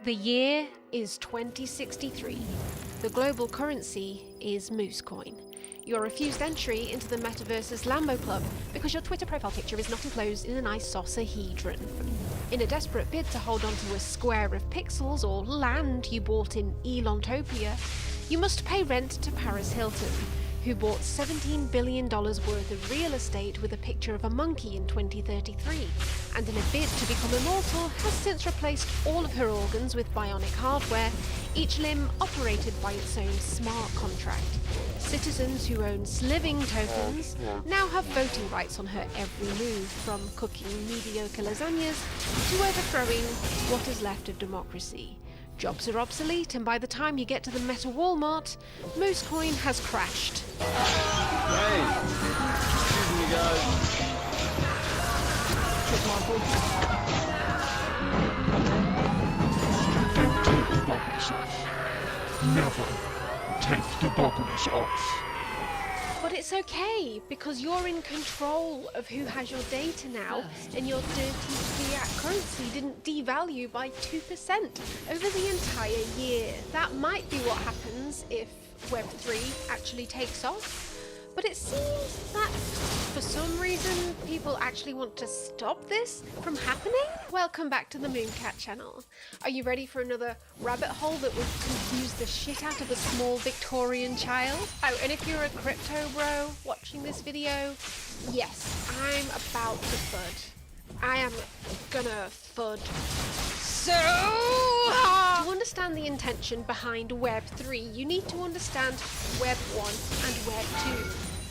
The year is 2063. The global currency is Moosecoin. You're refused entry into the metaverse's Lambo Club because your Twitter profile picture is not enclosed in an isosahedron. In a desperate bid to hold onto a square of pixels or land you bought in Elontopia, you must pay rent to Paris Hilton, who bought $17 billion worth of real estate with a picture of a monkey in 2033, and in a bid to become immortal has since replaced all of her organs with bionic hardware, each limb operated by its own smart contract. Citizens who own sliving tokens now have voting rights on her every move, from cooking mediocre lasagnas to overthrowing what is left of democracy. Jobs are obsolete, and by the time you get to the Meta Walmart, Moosecoin has crashed. Hey! Excuse me, guys. Check my book. Never take the goggles off. But it's okay, because you're in control of who has your data now, and your dirty fiat currency didn't devalue by 2% over the entire year. That might be what happens if Web3 actually takes off. But it seems that, for some reason, people actually want to stop this from happening? Welcome back to the Mooncat channel. Are you ready for another rabbit hole that would confuse the shit out of a small Victorian child? Oh, and if you're a crypto bro watching this video, yes, I'm about to FUD. I am gonna FUD so hard! To understand the intention behind Web 3, you need to understand Web 1 and Web 2.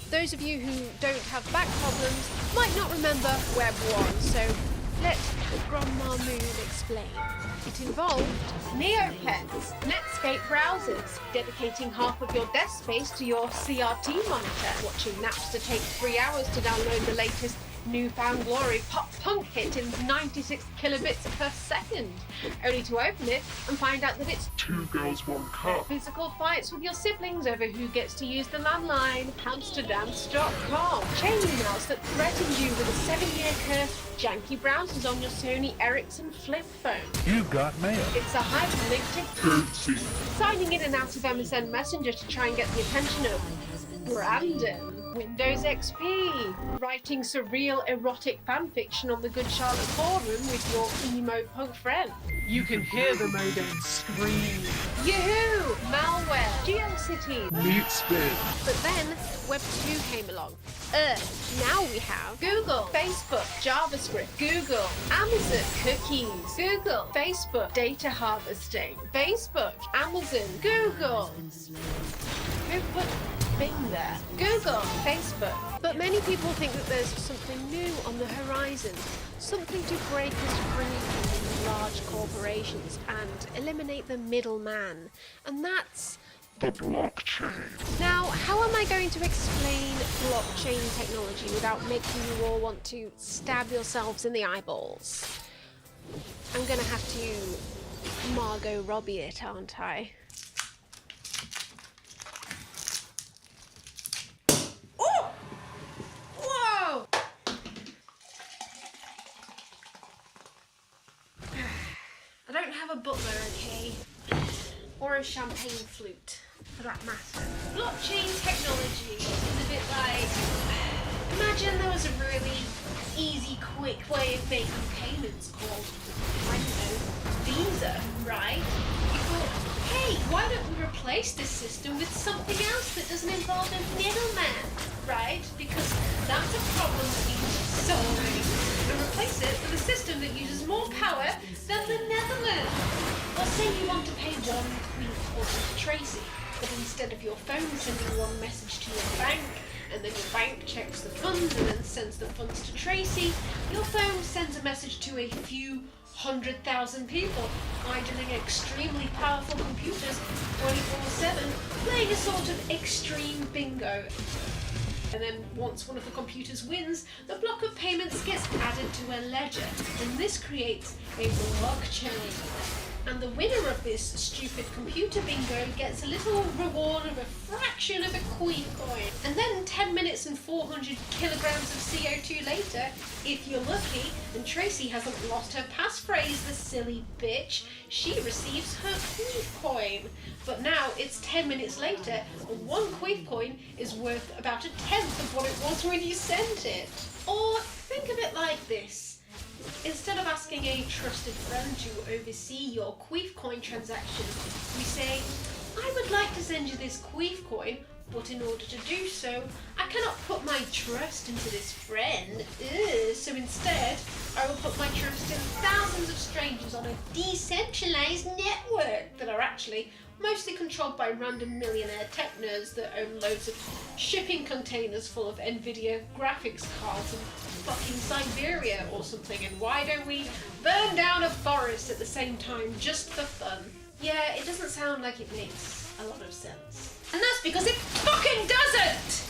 Those of you who don't have back problems might not remember Web 1, so let Grandma Moon explain. It involved Neopets, Netscape browsers, dedicating half of your desk space to your CRT monitor, watching Napster take 3 hours to download the latest newfound glory pop-punk hit in 96 kilobits per second, only to open it and find out that it's 2 girls, 1 cup. physical fights with your siblings over who gets to use the landline, hamsterdance.com, chain emails that threatened you with a 7-year curse, janky browsers on your Sony Ericsson flip phone. You got mail. It's a hyperlink to Oopsie. signing in and out of MSN Messenger to try and get the attention of Brandon. Windows XP, writing surreal erotic fanfiction on the Good Charlotte forum with your emo punk friend. You can hear the modem scream. Yahoo! Malware, GeoCities. Meat spin. But then Web 2 came along. Now we have Google, Facebook, JavaScript, Google, Amazon, cookies, Google, Facebook, data harvesting, Facebook, Amazon, Google. Who put Bing there? Google, Facebook. But many people think that there's something new on the horizon, something to break us free from these large corporations and eliminate the middleman, and that's The blockchain. Now, how am I going to explain blockchain technology without making you all want to stab yourselves in the eyeballs? I'm gonna have to Margot Robbie it, aren't I? Oh! Whoa! I don't have a butler, okay? Or a champagne flute, for that matter. Blockchain technology is a bit like, imagine there was a really easy, quick way of making payments called, I don't know, Visa, right? You thought, hey, why don't we replace this system with something else that doesn't involve a middleman, right? Because that's a problem that needs solving. And replace it with a system that uses more power than the Netherlands. Or say you want to pay one Queen to Tracy, but instead of your phone sending one message to your bank, and then your bank checks the funds and then sends the funds to Tracy, your phone sends a message to a few 100,000 people, idling extremely powerful computers 24/7, playing a sort of extreme bingo. And then once one of the computers wins, the block of payments gets added to a ledger, and this creates a blockchain. And the winner of this stupid computer bingo gets a little reward of a fraction of a queef coin. And then 10 minutes and 400 kilograms of CO2 later, if you're lucky, and Tracy hasn't lost her passphrase, the silly bitch, she receives her queef coin. But now it's 10 minutes later, and one queef coin is worth about 1/10 of what it was when you sent it. Or think of it like this. Instead of asking a trusted friend to oversee your queef coin transaction, we say, I would like to send you this queef coin, but in order to do so, I cannot put my trust into this friend. So instead, I will put my trust in thousands of strangers on a decentralized network that are actually mostly controlled by random millionaire tech nerds that own loads of shipping containers full of Nvidia graphics cards in fucking Siberia or something. And why don't we burn down a forest at the same time just for fun? Yeah, it doesn't sound like it makes a lot of sense. And that's because it fucking doesn't!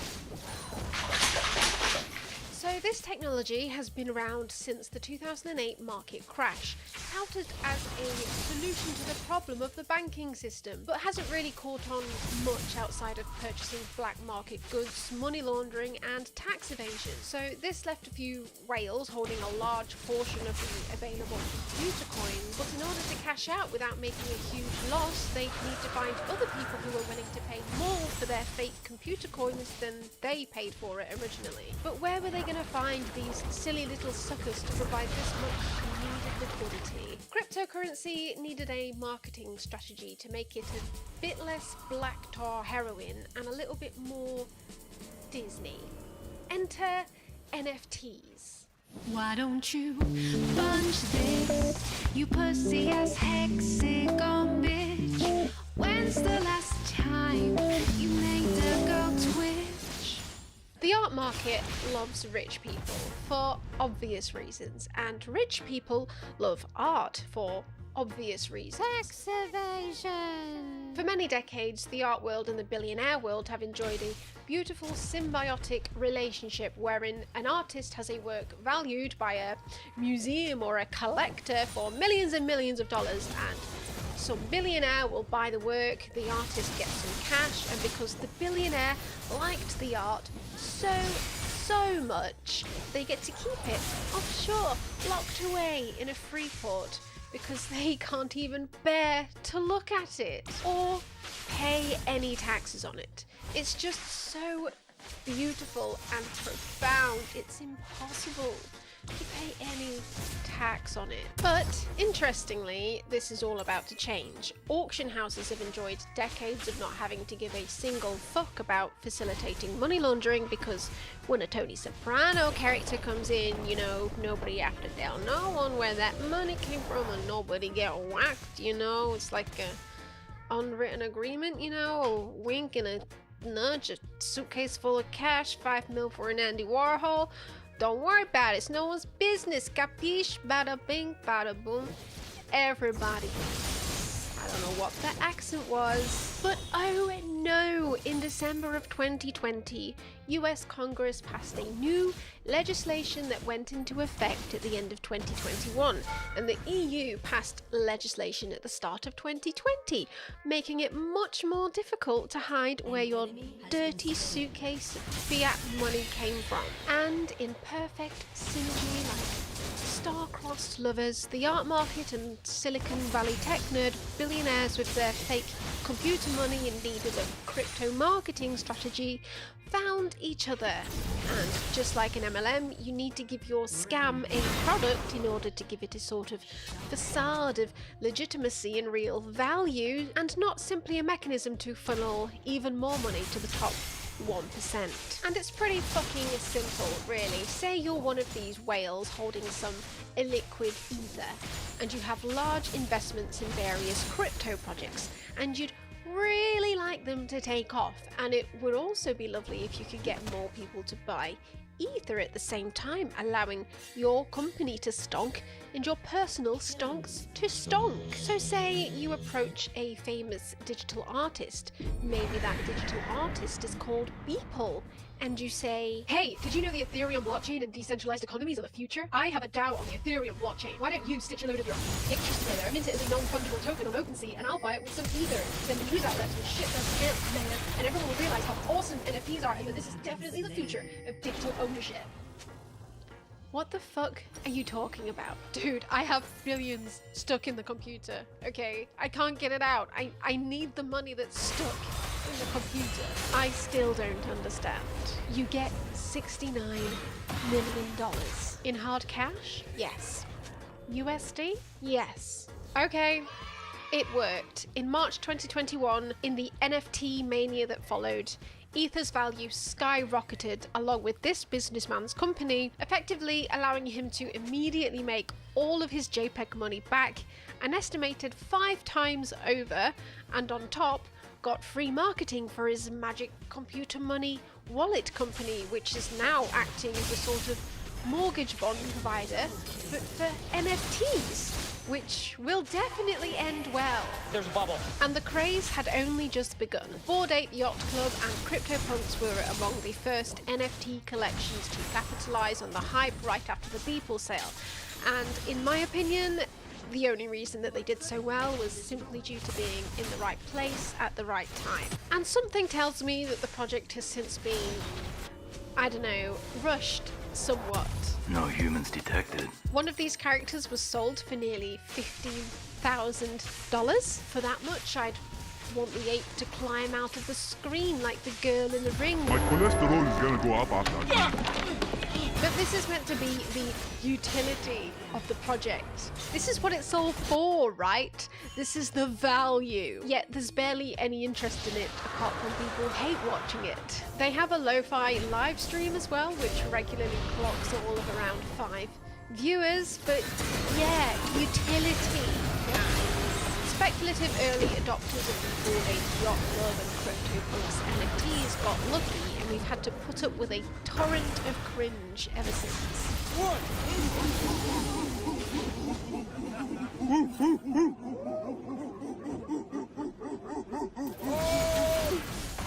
So this technology has been around since the 2008 market crash, touted as a solution to the problem of the banking system, but hasn't really caught on much outside of purchasing black market goods, money laundering and tax evasion. So this left a few whales holding a large portion of the available computer coins, but in order to cash out without making a huge loss, they'd need to find other people who were willing to pay more for their fake computer coins than they paid for it originally. But where were they going to find these silly little suckers to provide this much needed liquidity? Cryptocurrency needed a marketing strategy to make it a bit less black tar heroin and a little bit more Disney. Enter NFTs. Why don't you bunch this, you pussy ass hexagon bitch? When's the last time you made a girl twitch? The art market loves rich people for obvious reasons, and rich people love art for obvious reasons. Tax evasion! For many decades, the art world and the billionaire world have enjoyed a beautiful symbiotic relationship wherein an artist has a work valued by a museum or a collector for millions and millions of dollars, and some billionaire will buy the work, the artist gets some cash, and because the billionaire liked the art so much, they get to keep it offshore, locked away in a free port, because they can't even bear to look at it or pay any taxes on it. It's just so beautiful and profound, it's impossible to pay any tax on it. But interestingly, this is all about to change. Auction houses have enjoyed decades of not having to give a single fuck about facilitating money laundering, because when a Tony Soprano character comes in, you know, nobody have to tell no one where that money came from and nobody get whacked, you know. It's like a unwritten agreement, you know, a wink and a nudge, a suitcase full of cash, 5 mil for an Andy Warhol. Don't worry about it, it's no one's business, capiche? Bada bing, bada boom. Everybody. I don't know what that accent was. But oh no, in December of 2020, US Congress passed a new legislation that went into effect at the end of 2021, and the EU passed legislation at the start of 2020, making it much more difficult to hide where your dirty suitcase fiat money came from. And in perfect synergy, like star-crossed lovers, the art market and Silicon Valley tech nerd billionaires with their fake computer money in need of a crypto marketing strategy found each other. And just like an MLM, you need to give your scam a product in order to give it a sort of facade of legitimacy and real value, and not simply a mechanism to funnel even more money to the top 1%. And it's pretty fucking simple, really. Say you're one of these whales holding some illiquid ether, and you have large investments in various crypto projects, and you'd really like them to take off, and it would also be lovely if you could get more people to buy ether at the same time, allowing your company to stonk and your personal stonks to stonk. So say you approach a famous digital artist, maybe that digital artist is called Beeple, and you say, hey, did you know the Ethereum blockchain and decentralized economies are the future? I have a DAO on the Ethereum blockchain. Why don't you stitch a load of your pictures together and mint it as a non-fungible token on OpenSea, and I'll buy it with some Ether. Then the news outlets will shit their pants, man, and everyone will realize how awesome NFTs are and that this is definitely the future of digital ownership. What the fuck are you talking about? Dude, I have billions stuck in the computer, okay? I can't get it out. I need the money that's stuck in the computer. I still don't understand. You get $69 million. In hard cash? Yes. USD? Yes. Okay. It worked. In March 2021, in the NFT mania that followed, Ether's value skyrocketed along with this businessman's company, effectively allowing him to immediately make all of his JPEG money back, an estimated 5 times over, and on top, got free marketing for his magic computer money wallet company, which is now acting as a sort of mortgage bond provider, but for NFTs, which will definitely end well. There's a bubble. And the craze had only just begun. Bored Ape Yacht Club and CryptoPunks were among the first NFT collections to capitalize on the hype right after the Beeple sale. And in my opinion, the only reason that they did so well was simply due to being in the right place at the right time. And something tells me that the project has since been, I don't know, rushed somewhat. No humans detected. One of these characters was sold for nearly $15,000. For that much, I'd want the ape to climb out of the screen like the girl in the ring. My cholesterol is gonna go up after that. But this is meant to be the utility of the project. This is what it's all for, right? This is the value. Yet there's barely any interest in it apart from people hate watching it. They have a LoFi live stream as well, which regularly clocks all of around 5 viewers, but yeah, utility. Speculative early adopters of the Bored Ape Yacht Club and CryptoPunks NFTs got lucky, and we've had to put up with a torrent of cringe ever since.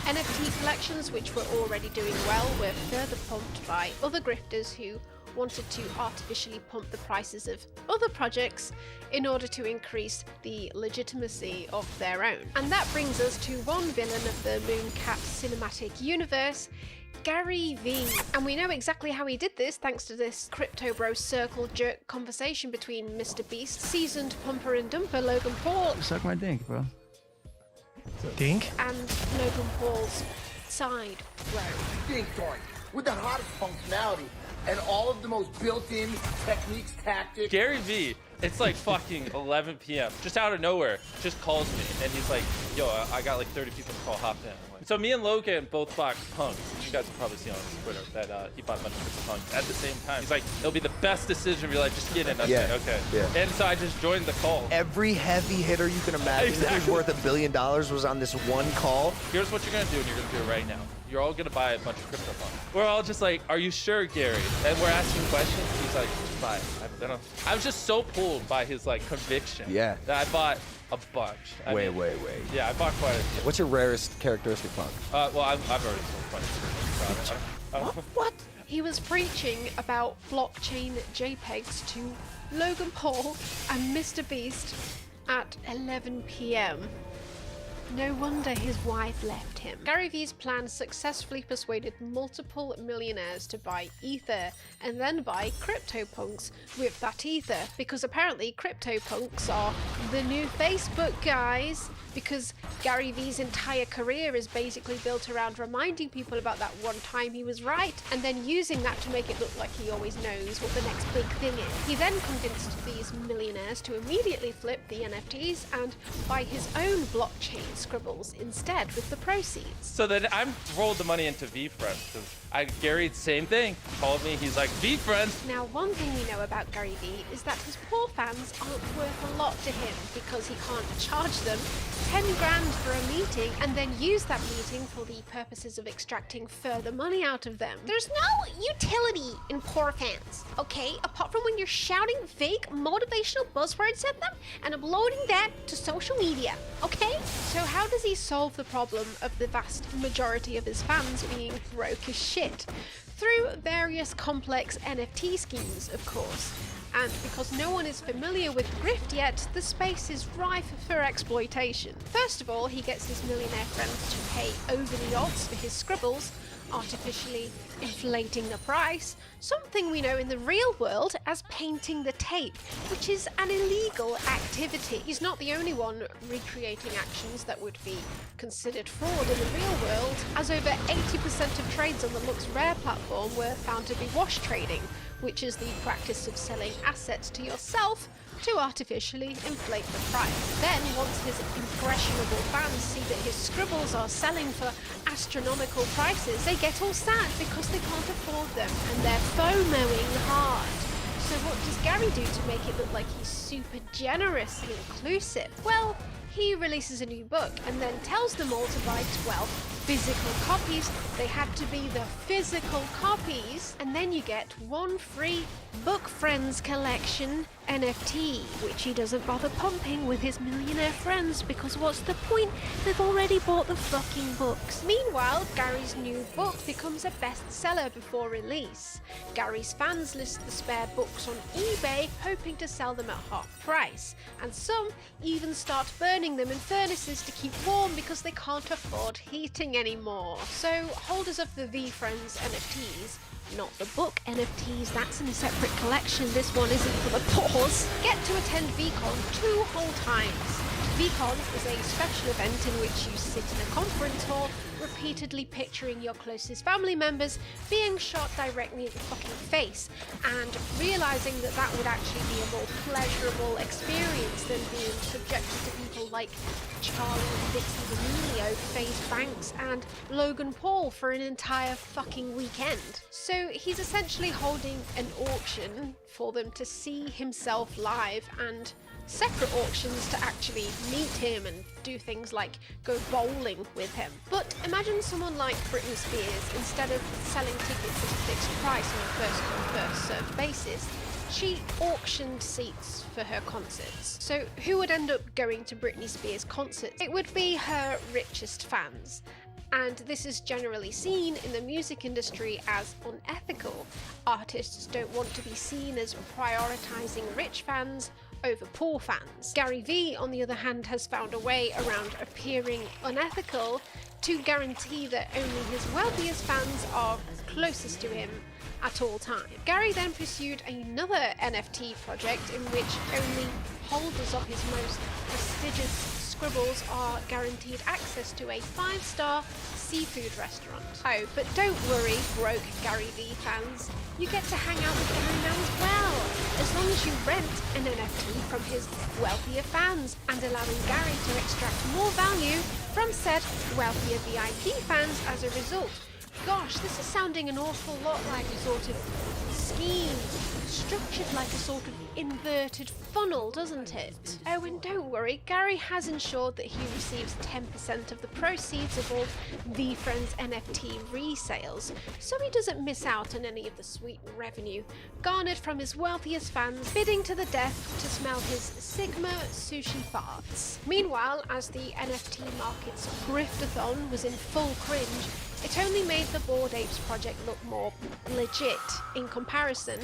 NFT collections, which were already doing well, were further pumped by other grifters who wanted to artificially pump the prices of other projects in order to increase the legitimacy of their own. And that brings us to one villain of the Mooncat cinematic universe, Gary V. And we know exactly how he did this thanks to this Crypto Bro circle jerk conversation between Mr. Beast, seasoned pumper and dumper Logan Paul, Suck my dink, bro. Dink? and Logan Paul's side bro. Big toy with the hottest functionality and all of the most built-in techniques, tactics. Gary V, it's like fucking 11 p.m. Just out of nowhere, just calls me and he's like, yo, I got like 30 people to call, hop in. I'm like, so me and Logan both bought punks. You guys have probably seen on his Twitter that he bought a bunch of different punks at the same time. He's like, it'll be the best decision of your life, just get in. I was Yeah, like, okay. yeah. And so I just joined the call. Every heavy hitter you can imagine who's Exactly. worth $1 billion was on this one call. Here's what you're gonna do, and you're gonna do it right now. You're all gonna buy a bunch of crypto funds. We're all just like, are you sure, Gary? And we're asking questions. He's like, just buy it. I was just so pulled by his like conviction. Yeah. That I bought a bunch. Wait. Yeah, I bought quite a few. What's your rarest characteristic punk? Well, I've already sold quite a few. What? He was preaching about blockchain JPEGs to Logan Paul and Mr. Beast at 11 p.m. No wonder his wife left him. Gary V's plan successfully persuaded multiple millionaires to buy Ether and then buy CryptoPunks with that Ether, because apparently CryptoPunks are the new Facebook, guys. Because Gary V's entire career is basically built around reminding people about that one time he was right, and then using that to make it look like he always knows what the next big thing is. He then convinced these millionaires to immediately flip the NFTs and buy his own blockchain scribbles instead with the proceeds. So then I rolled the money into VFriends because Gary, same thing, called me. He's like, VFriends. Now, one thing we know about Gary V is that his poor fans aren't worth a lot to him because he can't charge them 10 grand for a meeting and then use that meeting for the purposes of extracting further money out of them. There's no utility in poor fans, okay? Apart from when you're shouting fake motivational buzzwords at them and uploading that to social media, okay? So how does he solve the problem of the vast majority of his fans being broke as shit? shit. Through various complex NFT schemes, of course. And because no one is familiar with grift yet, the space is rife for exploitation. First of all, he gets his millionaire friends to pay over the odds for his scribbles, artificially inflating the price, something we know in the real world as painting the tape, which is an illegal activity. He's not the only one recreating actions that would be considered fraud in the real world, as over 80% of trades on the Lux Rare platform were found to be wash trading, which is the practice of selling assets to yourself to artificially inflate the price. Then, once his impressionable fans see that his scribbles are selling for astronomical prices, they get all sad because they can't afford them, and they're FOMOing hard. So what does Gary do to make it look like he's super generous and inclusive? Well, he releases a new book and then tells them all to buy 12 physical copies. They have to be the physical copies, and then you get one free Book Friends collection NFT, which he doesn't bother pumping with his millionaire friends because what's the point? They've already bought the fucking books. Meanwhile, Gary's new book becomes a bestseller before release. Gary's fans list the spare books on eBay, hoping to sell them at half price, and some even start burning them in furnaces to keep warm because they can't afford heating anymore. So holders of the V-Friends NFTs, not the book NFTs, that's in a separate collection, this one isn't for the pause, get to attend VCon 2 whole times. VCon is a special event in which you sit in a conference hall, repeatedly picturing your closest family members being shot directly in the fucking face, and realising that that would actually be a more pleasurable experience than being subjected to people like Charlie Dixie D'Amelio, FaZe Banks, and Logan Paul for an entire fucking weekend. So he's essentially holding an auction for them to see himself live, and separate auctions to actually meet him and do things like go bowling with him. But imagine someone like Britney Spears, instead of selling tickets at a fixed price on a first-come, first-served basis, she auctioned seats for her concerts. So who would end up going to Britney Spears' concerts? It would be her richest fans. And this is generally seen in the music industry as unethical. Artists don't want to be seen as prioritizing rich fans over poor fans. Gary Vee, on the other hand, has found a way around appearing unethical to guarantee that only his wealthiest fans are closest to him at all times. Gary then pursued another NFT project in which only holders of his most prestigious scribbles are guaranteed access to a 5-star seafood restaurant. Oh, but don't worry, broke Gary Vee fans, you get to hang out with Gary now as well, as long as you rent an NFT from his wealthier fans and allowing Gary to extract more value from said wealthier VIP fans as a result. Gosh, this is sounding an awful lot like a sort of scheme, structured like a sort of inverted funnel, doesn't it? Oh, and don't worry, Gary has ensured that he receives 10% of the proceeds of all V-Friends NFT resales, so he doesn't miss out on any of the sweet revenue garnered from his wealthiest fans bidding to the death to smell his Sigma sushi farts. Meanwhile, as the NFT market's griftathon was in full cringe, it only made the Bored Apes project look more legit in comparison,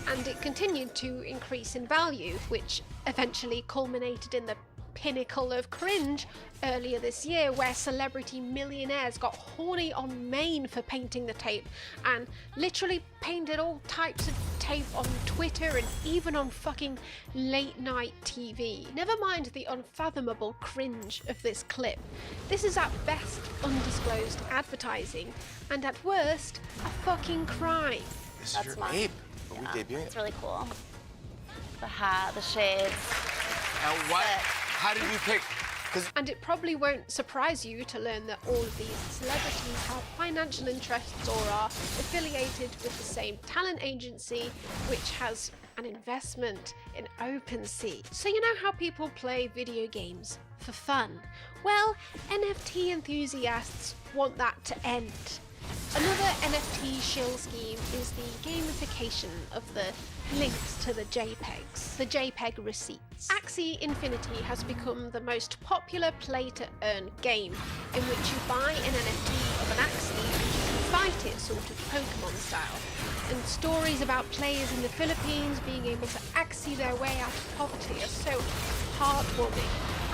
and it continued to increase in value, which eventually culminated in the pinnacle of cringe earlier this year, where celebrity millionaires got horny on Maine for painting the tape, and literally painted all types of tape on Twitter and even on fucking late night TV. Never mind the unfathomable cringe of this clip. This is at best undisclosed advertising, and at worst, a fucking crime. This is your ape. Are we debuting it? It's really cool. The hat, the shades. And what? How did you pick? And it probably won't surprise you to learn that all of these celebrities have financial interests or are affiliated with the same talent agency, which has an investment in OpenSea. So you know how people play video games for fun? Well, NFT enthusiasts want that to end. Another NFT shill scheme is the gamification of the links to the JPEGs, the JPEG receipts. Axie Infinity has become the most popular play-to-earn game, in which you buy an NFT of an Axie and you can fight it, sort of Pokemon style. And stories about players in the Philippines being able to Axie their way out of poverty are so heartwarming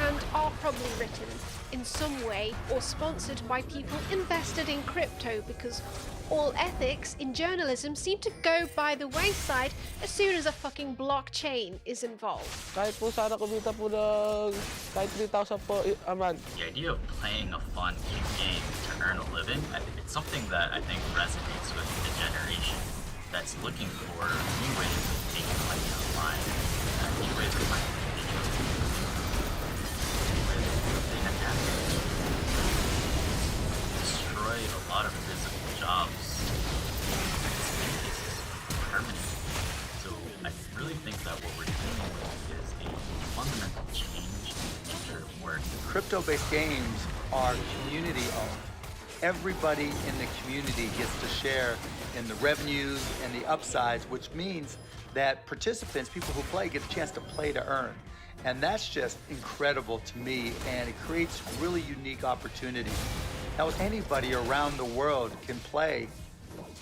and are probably written in some way or sponsored by people invested in crypto, because all ethics in journalism seem to go by the wayside as soon as a fucking blockchain is involved. Kahit po sana kumita po ng kahit 3,000 po a month. The idea of playing a fun game to earn a living, it's something that I think resonates with the generation that's looking for new ways of making money online, new ways of finding videos, new ways of being a destroy a lot of physical jobs, permanent. So I really think that what we're dealing with is a fundamental change in the nature of work. Crypto-based games are community-owned. Everybody in the community gets to share in the revenues and the upsides, which means that participants, people who play, get a chance to play to earn. And that's just incredible to me, and it creates really unique opportunities. Now, anybody around the world can play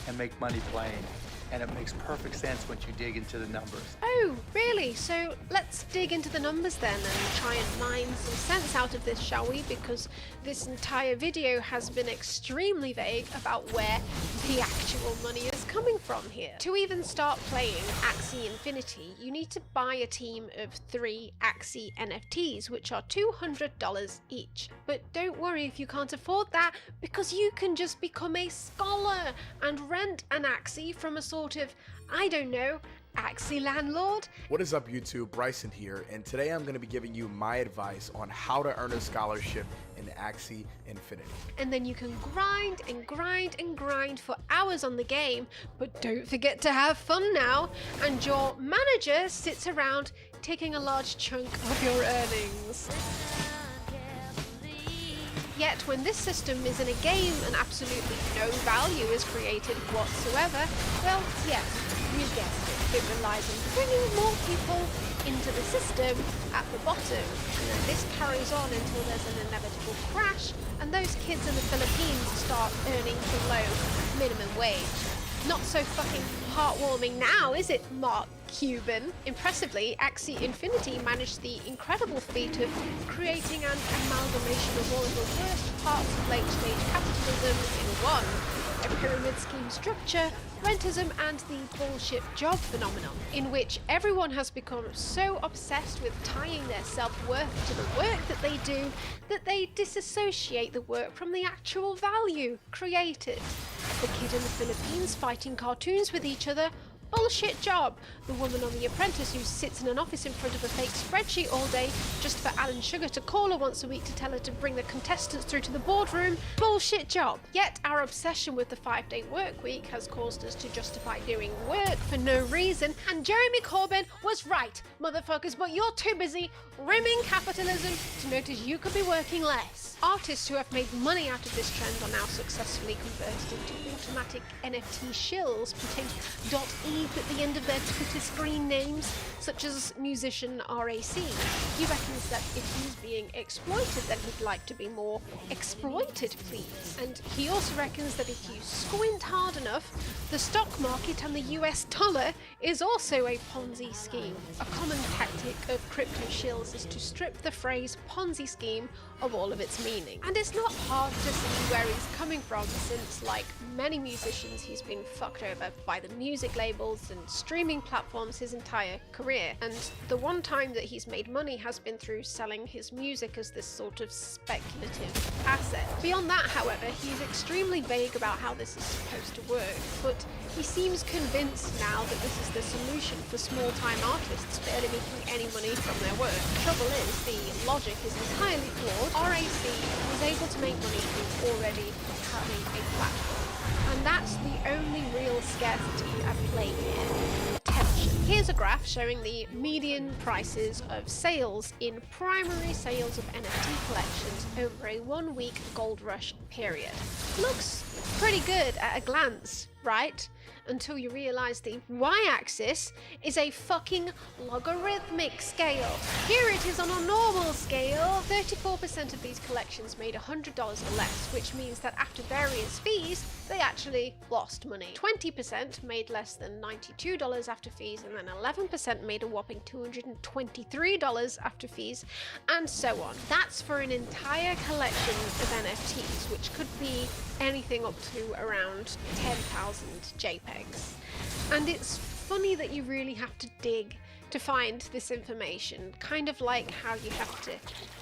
and make money playing. And it makes perfect sense once you dig into the numbers. Oh, really? So let's dig into the numbers then and try and mine some sense out of this, shall we? Because this entire video has been extremely vague about where the actual money is coming from here. To even start playing Axie Infinity, you need to buy a team of 3 Axie NFTs, which are $200 each. But don't worry if you can't afford that, because you can just become a scholar and rent an Axie from a sort of, I don't know, Axie landlord? What is up, YouTube? Bryson here, and today I'm going to be giving you my advice on how to earn a scholarship in Axie Infinity. And then you can grind and grind and grind for hours on the game, but don't forget to have fun now, and your manager sits around taking a large chunk of your earnings. Yet when this system is in a game and absolutely no value is created whatsoever, well, yes, you guessed it. It relies on bringing more people into the system at the bottom, and then this carries on until there's an inevitable crash, and those kids in the Philippines start earning below minimum wage. Not so fucking heartwarming now, is it, Mark Cuban? Impressively, Axie Infinity managed the incredible feat of creating an amalgamation of all of the worst parts of late-stage capitalism in one. A pyramid scheme structure, rentism, and the bullshit job phenomenon, in which everyone has become so obsessed with tying their self-worth to the work that they do that they disassociate the work from the actual value created. The kid in the Philippines fighting cartoons with each other, bullshit job. The woman on The Apprentice who sits in an office in front of a fake spreadsheet all day just for Alan Sugar to call her once a week to tell her to bring the contestants through to the boardroom, bullshit job. Yet our obsession with the 5-day work week has caused us to justify doing work for no reason, and Jeremy Corbyn was right, motherfuckers, but you're too busy rimming capitalism to notice you could be working less. Artists who have made money out of this trend are now successfully converted into automatic NFT shills putting .eth at the end of their Twitter screen names, such as musician RAC. He reckons that if he's being exploited, then he'd like to be more exploited, please. And he also reckons that if you squint hard enough, the stock market and the US dollar is also a Ponzi scheme. A common tactic of crypto shills is to strip the phrase Ponzi scheme of all of its meaning. And it's not hard to see where he's coming from, since, like many musicians, he's been fucked over by the music labels and streaming platforms his entire career. And the one time that he's made money has been through selling his music as this sort of speculative asset. Beyond that, however, he's extremely vague about how this is supposed to work, but he seems convinced now that this is the solution for small-time artists barely making any money from their work. The trouble is, the logic is entirely flawed. RAC was able to make money through already having a platform. And that's the only real scarcity at play here. Attention. Here's a graph showing the median prices of sales in primary sales of NFT collections over a 1-week gold rush period. Looks pretty good at a glance, right? until you realize the y-axis is a fucking logarithmic scale. Here it is on a normal scale. 34% of these collections made $100 or less, which means that after various fees, they actually lost money. 20% made less than $92 after fees, and then 11% made a whopping $223 after fees, and so on. That's for an entire collection of NFTs, which could be anything up to around 10,000 JPEGs. And it's funny that you really have to dig to find this information, kind of like how you have to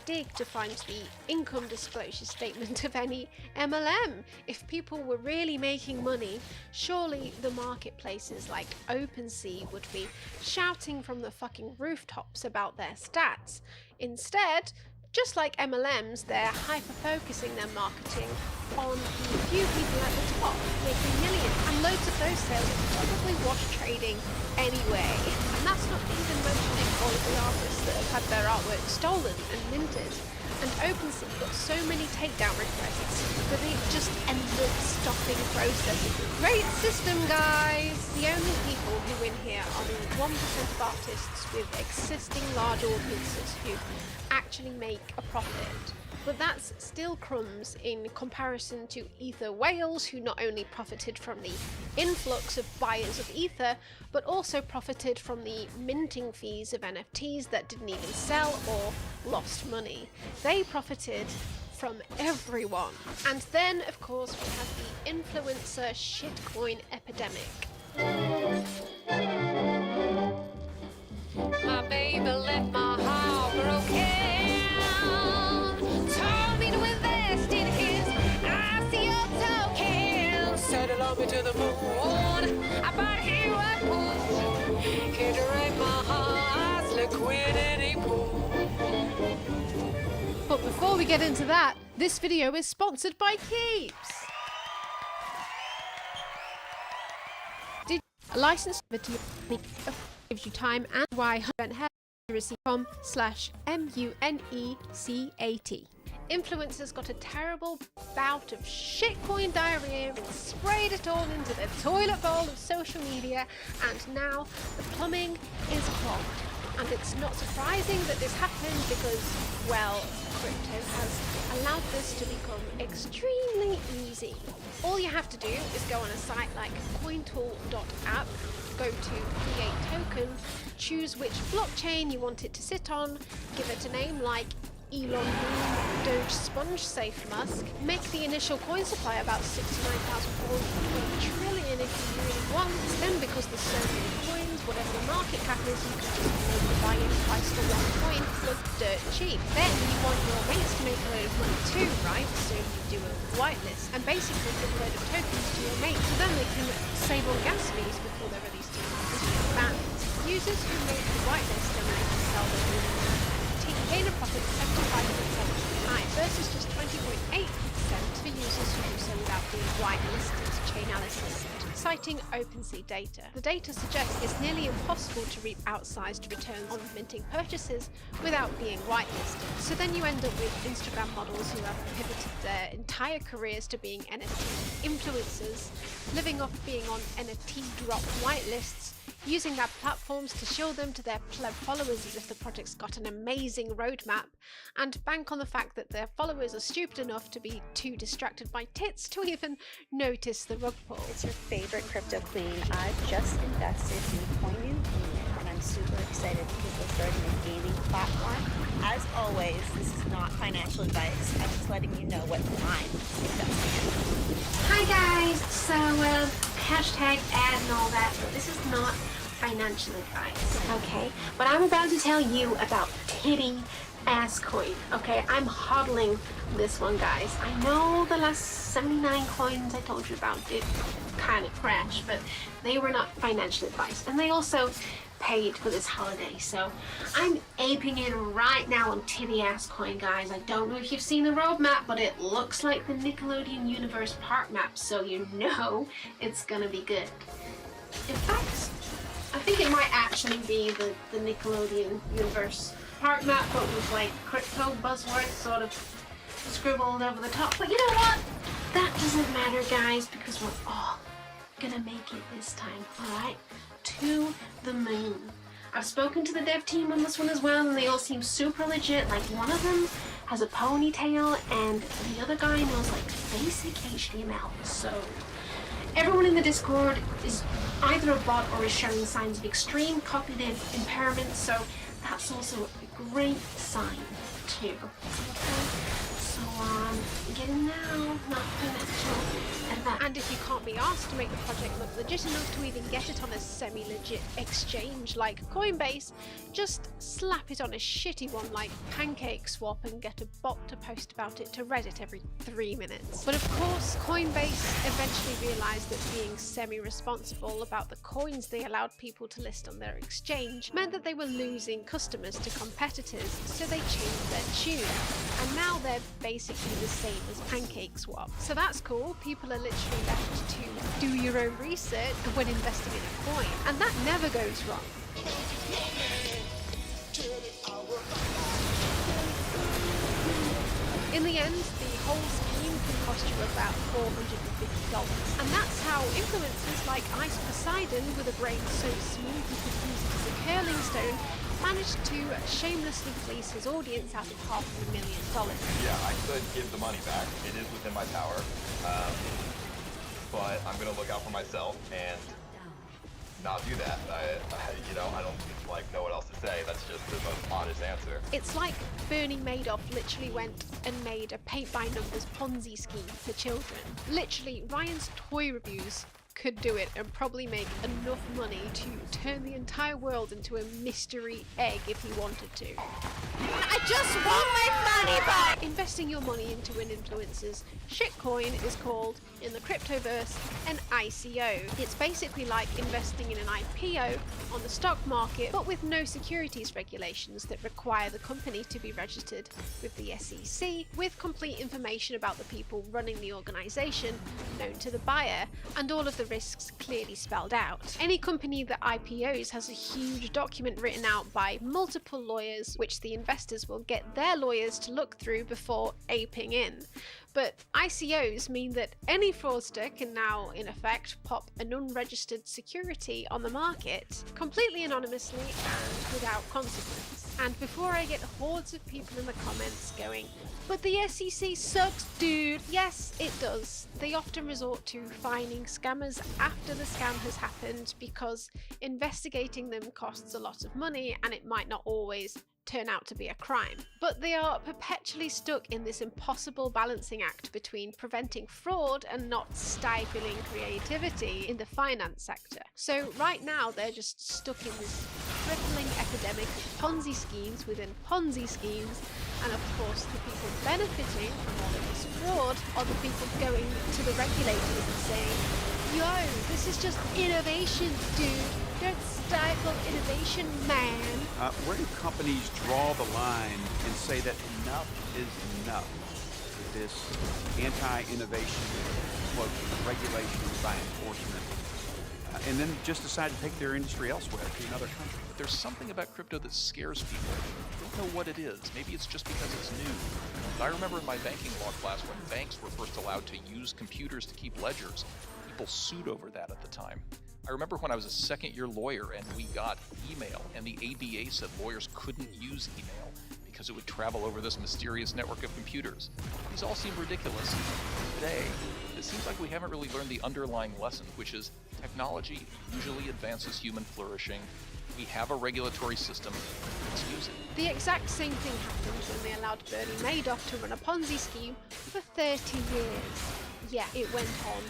dig to find the income disclosure statement of any MLM. If people were really making money, surely the marketplaces like OpenSea would be shouting from the fucking rooftops about their stats. Instead, just like MLMs, they're hyper-focusing their marketing on the few people at the top making millions, and loads of those sales are probably wash trading anyway. And that's not even mentioning all of the artists that have had their artwork stolen and minted. And OpenSea got so many takedown requests that it just ended up stopping processing. Great system, guys! The only people who win here are the 1% of artists with existing large audiences who actually make a profit. But that's still crumbs in comparison to Ether whales, who not only profited from the influx of buyers of Ether, but also profited from the minting fees of NFTs that didn't even sell or lost money. They profited from everyone. And then, of course, we have the influencer shitcoin epidemic. My baby left my heart broken. Told me to invest in his ICO token. Said allow me to the moon. I bought here I push. Here to write my heart's liquidity pool. But before we get into that, this video is sponsored by Keeps. Did a licensed video gives you time and why don't have to receive com/MUNECAT. Influencers got a terrible bout of shitcoin diarrhea and sprayed it all into the toilet bowl of social media, and now the plumbing is clogged. And it's not surprising that this happened because, well, crypto has allowed this to become extremely easy. All you have to do is go on a site like cointool.app, go to create token, choose which blockchain you want it to sit on, give it a name like Elon Boom, Doge Sponge Safe Musk, make the initial coin supply about 69,400 trillion if you really want, then because there's so many coins, whatever the market cap is, you can just make the buy-in price for one coin look dirt cheap. Then you want your mates to make a load of money too, right? So you do a whitelist and basically give a load of tokens to your mates so then they can save on gas fees before they're released to banned. Users who make the whitelist and then sell their gain a profit of 75.7% versus just 20.8% for users who do so without being whitelisted, Chainalysis said, citing OpenSea data. The data suggests it's nearly impossible to reap outsized returns on minting purchases without being whitelisted. So then you end up with Instagram models who have pivoted their entire careers to being NFT influencers, living off being on NFT drop whitelists, using their platforms to show them to their pleb followers as if the project's got an amazing roadmap, and bank on the fact that their followers are stupid enough to be too distracted by tits to even notice the rug pull. It's your favorite crypto queen. I've just invested in Coin Union, and I'm super excited because we're starting a gaming platform. As always, this is not financial advice. I'm just letting you know what I'm investing in. Hi guys! So, hashtag ad and all that, but this is not financial advice, okay? But I'm about to tell you about Titty Ass Coin, okay? I'm hodling this one, guys. I know the last 79 coins I told you about did kind of crash, but they were not financial advice. And they also paid for this holiday, so I'm aping it right now on Titty Ass Coin, guys. I don't know if you've seen the roadmap, but it looks like the Nickelodeon Universe park map, so you know it's gonna be good. In fact, I think it might actually be the Nickelodeon Universe park map, but with like crypto buzzwords sort of scribbled over the top. But you know what? That doesn't matter, guys, because we're all gonna make it this time, alright? To the moon. I've spoken to the dev team on this one as well, and they all seem super legit. Like, one of them has a ponytail, and the other guy knows like basic HTML. So everyone in the Discord is either a bot or is showing signs of extreme cognitive impairment, so that's also a great sign too. So get in now, not financial. And if you can't be asked to make the project look legit enough to even get it on a semi-legit exchange like Coinbase, just slap it on a shitty one like PancakeSwap and get a bot to post about it to Reddit every 3 minutes. But of course, Coinbase eventually realized that being semi-responsible about the coins they allowed people to list on their exchange meant that they were losing customers to competitors, so they changed their tune. And now they're basically the same as PancakeSwap. So that's cool. People are literally left to do your own research when investing in a coin, and that never goes wrong. In the end, the whole scheme can cost you about $450, and that's how influencers like Ice Poseidon, with a brain so smooth you could use it as a curling stone, managed to shamelessly fleece his audience out of $500,000. Yeah, I could give the money back. It is within my power. But I'm gonna look out for myself and not do that. I don't know what else to say. That's just the most honest answer. It's like Bernie Madoff literally went and made a paint-by-numbers Ponzi scheme for children. Literally, Ryan's toy reviews could do it and probably make enough money to turn the entire world into a mystery egg if he wanted to. I just want my money back! Investing your money into an influencer's shitcoin is called, in the cryptoverse, an ICO. It's basically like investing in an IPO on the stock market, but with no securities regulations that require the company to be registered with the SEC, with complete information about the people running the organization known to the buyer, and all of the risks clearly spelled out. Any company that IPOs has a huge document written out by multiple lawyers, which the investors will get their lawyers to look through before aping in. But ICOs mean that any fraudster can now, in effect, pop an unregistered security on the market completely anonymously and without consequence. And before I get hordes of people in the comments going, "But the SEC sucks, dude," yes, it does. They often resort to fining scammers after the scam has happened because investigating them costs a lot of money and it might not always turn out to be a crime. But they are perpetually stuck in this impossible balancing act between preventing fraud and not stifling creativity in the finance sector. So right now they're just stuck in this crippling epidemic of Ponzi schemes within Ponzi schemes, and of course the people benefiting from all of this fraud are the people going to the regulators and saying, "Yo, this is just innovation, dude. Don't stifle innovation, man." Where do companies draw the line and say that enough is enough? This anti-innovation quote regulation by enforcement, and then just decide to take their industry elsewhere to another country. But there's something about crypto that scares people. I don't know what it is. Maybe it's just because it's new. But I remember in my banking law class when banks were first allowed to use computers to keep ledgers, people sued over that at the time. I remember when I was a second-year lawyer and we got email, and the ABA said lawyers couldn't use email because it would travel over this mysterious network of computers. These all seem ridiculous. Today, it seems like we haven't really learned the underlying lesson, which is technology usually advances human flourishing. We have a regulatory system. Let's use it. The exact same thing happened when they allowed Bernie Madoff to run a Ponzi scheme for 30 years. Yeah, it went on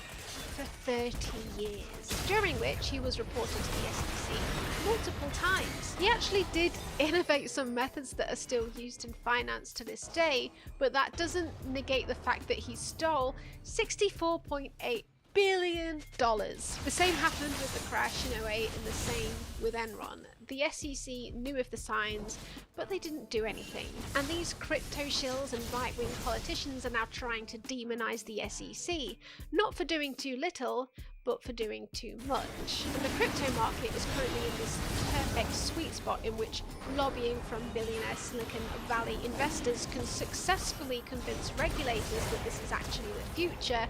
for 30 years, during which he was reported to the SEC multiple times. He actually did innovate some methods that are still used in finance to this day, but that doesn't negate the fact that he stole $64.8 billion. The same happened with the crash in 2008 and the same with Enron. The SEC knew of the signs, but they didn't do anything. And these crypto shills and right-wing politicians are now trying to demonize the SEC, not for doing too little, but for doing too much. And the crypto market is currently in this perfect sweet spot in which lobbying from billionaire Silicon Valley investors can successfully convince regulators that this is actually the future.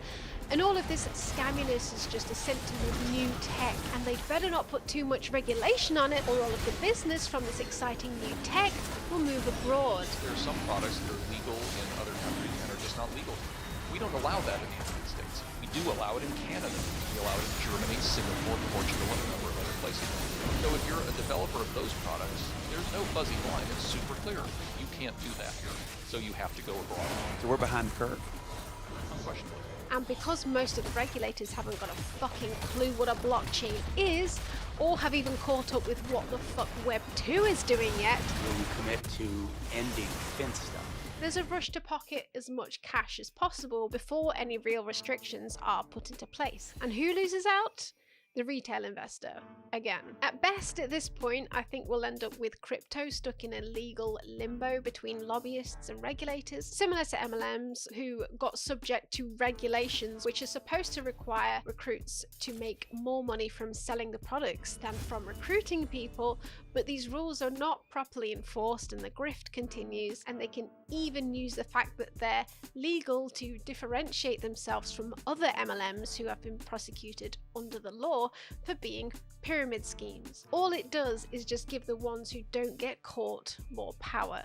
And all of this scamminess is just a symptom of new tech, and they'd better not put too much regulation on it, or all of the business from this exciting new tech will move abroad. There are some products that are legal in other countries and are just not legal. We don't allow that in the United States. We do allow it in Canada. We allow it in Germany, Singapore, Portugal, and a number of other places. So if you're a developer of those products, there's no fuzzy line. It's super clear. You can't do that here. So you have to go abroad. So we're behind the curve. Unquestionably. And because most of the regulators haven't got a fucking clue what a blockchain is, or have even caught up with what the fuck Web 2 is doing yet, Will you commit to ending fence stuff? there's a rush to pocket as much cash as possible before any real restrictions are put into place. And who loses out? The retail investor, again. At best, at this point, I think we'll end up with crypto stuck in a legal limbo between lobbyists and regulators, similar to MLMs, who got subject to regulations which are supposed to require recruits to make more money from selling the products than from recruiting people, but these rules are not properly enforced and the grift continues, and they can even use the fact that they're legal to differentiate themselves from other MLMs who have been prosecuted under the law for being pyramid schemes. All it does is just give the ones who don't get caught more power.